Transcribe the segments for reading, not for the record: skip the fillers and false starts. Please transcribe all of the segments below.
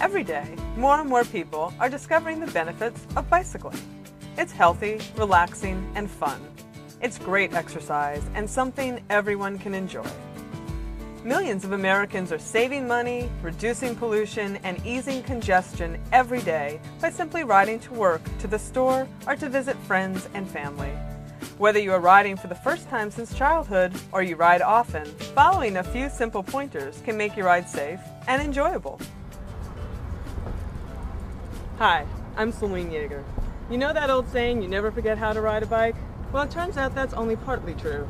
Every day, more and more people are discovering the benefits of bicycling. It's healthy, relaxing, and fun. It's great exercise and something everyone can enjoy. Millions of Americans are saving money, reducing pollution, and easing congestion every day by simply riding to work, to the store, or to visit friends and family. Whether you are riding for the first time since childhood or you ride often, following a few simple pointers can make your ride safe and enjoyable. Hi, I'm Celine Yeager. You know that old saying, you never forget how to ride a bike? Well, it turns out that's only partly true.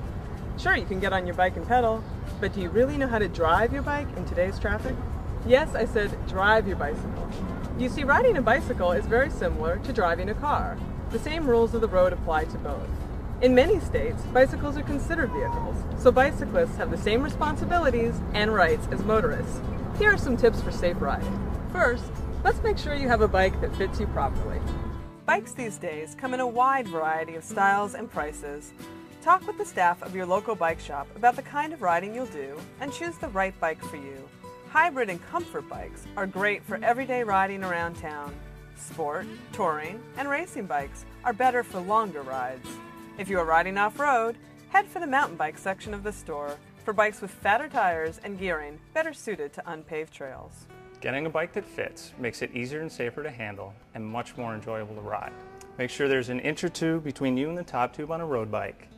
Sure, you can get on your bike and pedal, but do you really know how to drive your bike in today's traffic? Yes, I said drive your bicycle. You see, riding a bicycle is very similar to driving a car. The same rules of the road apply to both. In many states, bicycles are considered vehicles, so bicyclists have the same responsibilities and rights as motorists. Here are some tips for safe riding. First, let's make sure you have a bike that fits you properly. Bikes these days come in a wide variety of styles and prices. Talk with the staff of your local bike shop about the kind of riding you'll do and choose the right bike for you. Hybrid and comfort bikes are great for everyday riding around town. Sport, touring, and racing bikes are better for longer rides. If you are riding off-road, head for the mountain bike section of the store for bikes with fatter tires and gearing better suited to unpaved trails. Getting a bike that fits makes it easier and safer to handle and much more enjoyable to ride. Make sure there's an inch or two between you and the top tube on a road bike.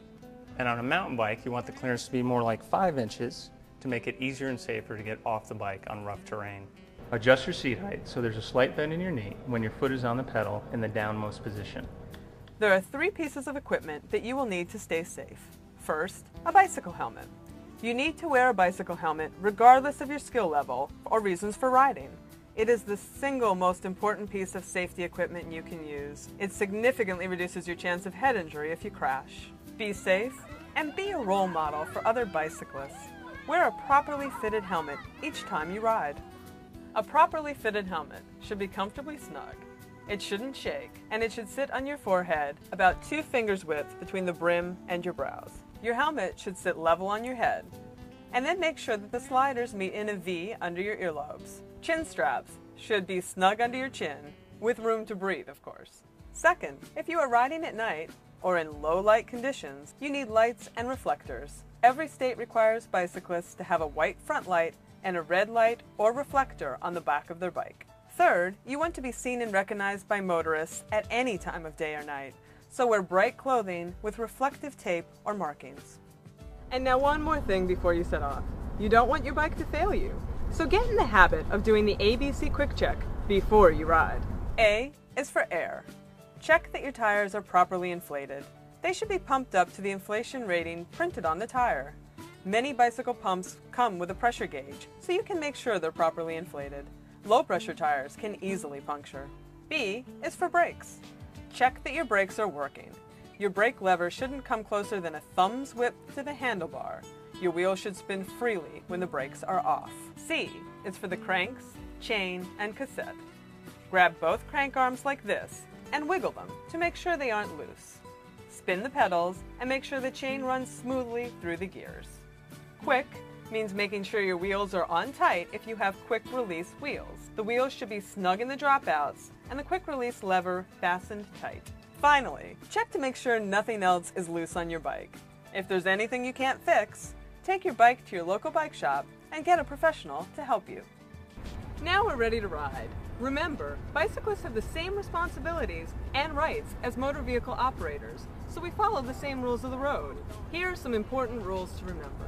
And on a mountain bike, you want the clearance to be more like 5 inches to make it easier and safer to get off the bike on rough terrain. Adjust your seat height so there's a slight bend in your knee when your foot is on the pedal in the downmost position. There are 3 pieces of equipment that you will need to stay safe. First, a bicycle helmet. You need to wear a bicycle helmet regardless of your skill level or reasons for riding. It is the single most important piece of safety equipment you can use. It significantly reduces your chance of head injury if you crash. Be safe and be a role model for other bicyclists. Wear a properly fitted helmet each time you ride. A properly fitted helmet should be comfortably snug. It shouldn't shake, and it should sit on your forehead about 2 fingers width between the brim and your brows. Your helmet should sit level on your head, and then make sure that the sliders meet in a V under your earlobes. Chin straps should be snug under your chin, with room to breathe, of course. Second, if you are riding at night or in low light conditions, you need lights and reflectors. Every state requires bicyclists to have a white front light and a red light or reflector on the back of their bike. Third, you want to be seen and recognized by motorists at any time of day or night, so wear bright clothing with reflective tape or markings. And now one more thing before you set off. You don't want your bike to fail you, so get in the habit of doing the ABC Quick Check before you ride. A is for air. Check that your tires are properly inflated. They should be pumped up to the inflation rating printed on the tire. Many bicycle pumps come with a pressure gauge, so you can make sure they're properly inflated. Low pressure tires can easily puncture. B is for brakes. Check that your brakes are working. Your brake lever shouldn't come closer than a thumb's width to the handlebar. Your wheels should spin freely when the brakes are off. C is for the cranks, chain, and cassette. Grab both crank arms like this and wiggle them to make sure they aren't loose. Spin the pedals and make sure the chain runs smoothly through the gears. Quick means making sure your wheels are on tight if you have quick release wheels. The wheels should be snug in the dropouts and the quick release lever fastened tight. Finally, check to make sure nothing else is loose on your bike. If there's anything you can't fix, take your bike to your local bike shop and get a professional to help you. Now we're ready to ride. Remember, bicyclists have the same responsibilities and rights as motor vehicle operators, so we follow the same rules of the road. Here are some important rules to remember.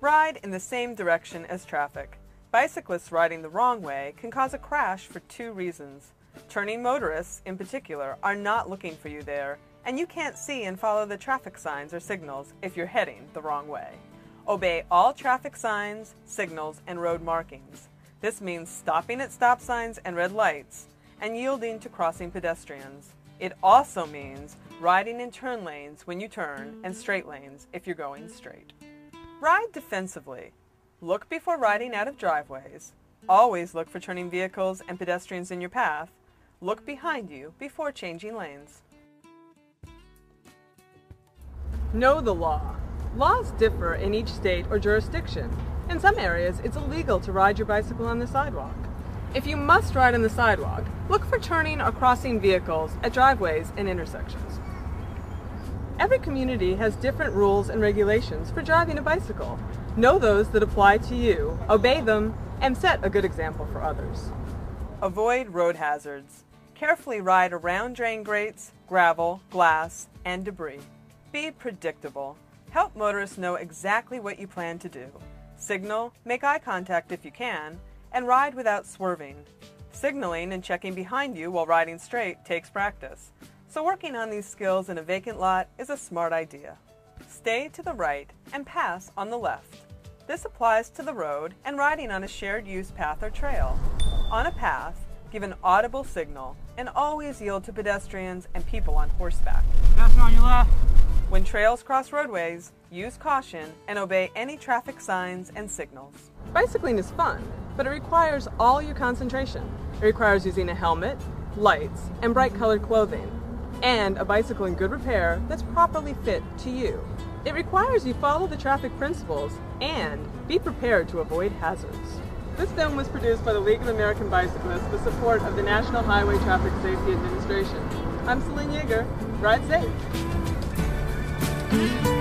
Ride in the same direction as traffic. Bicyclists riding the wrong way can cause a crash for 2 reasons. Turning motorists, in particular, are not looking for you there, and you can't see and follow the traffic signs or signals if you're heading the wrong way. Obey all traffic signs, signals, and road markings. This means stopping at stop signs and red lights, and yielding to crossing pedestrians. It also means riding in turn lanes when you turn and straight lanes if you're going straight. Ride defensively. Look before riding out of driveways. Always look for turning vehicles and pedestrians in your path. Look behind you before changing lanes. Know the law. Laws differ in each state or jurisdiction. In some areas, it's illegal to ride your bicycle on the sidewalk. If you must ride on the sidewalk, look for turning or crossing vehicles at driveways and intersections. Every community has different rules and regulations for driving a bicycle. Know those that apply to you, obey them, and set a good example for others. Avoid road hazards. Carefully ride around drain grates, gravel, glass, and debris. Be predictable. Help motorists know exactly what you plan to do. Signal, make eye contact if you can, and ride without swerving. Signaling and checking behind you while riding straight takes practice, so working on these skills in a vacant lot is a smart idea. Stay to the right and pass on the left. This applies to the road and riding on a shared use path or trail. On a path, give an audible signal and always yield to pedestrians and people on horseback. Passing on your left. When trails cross roadways, use caution and obey any traffic signs and signals. Bicycling is fun, but it requires all your concentration. It requires using a helmet, lights, and bright colored clothing, and a bicycle in good repair that's properly fit to you. It requires you follow the traffic principles and be prepared to avoid hazards. This film was produced by the League of American Bicyclists with support of the National Highway Traffic Safety Administration. I'm Celine Yeager. Ride safe! Thank you.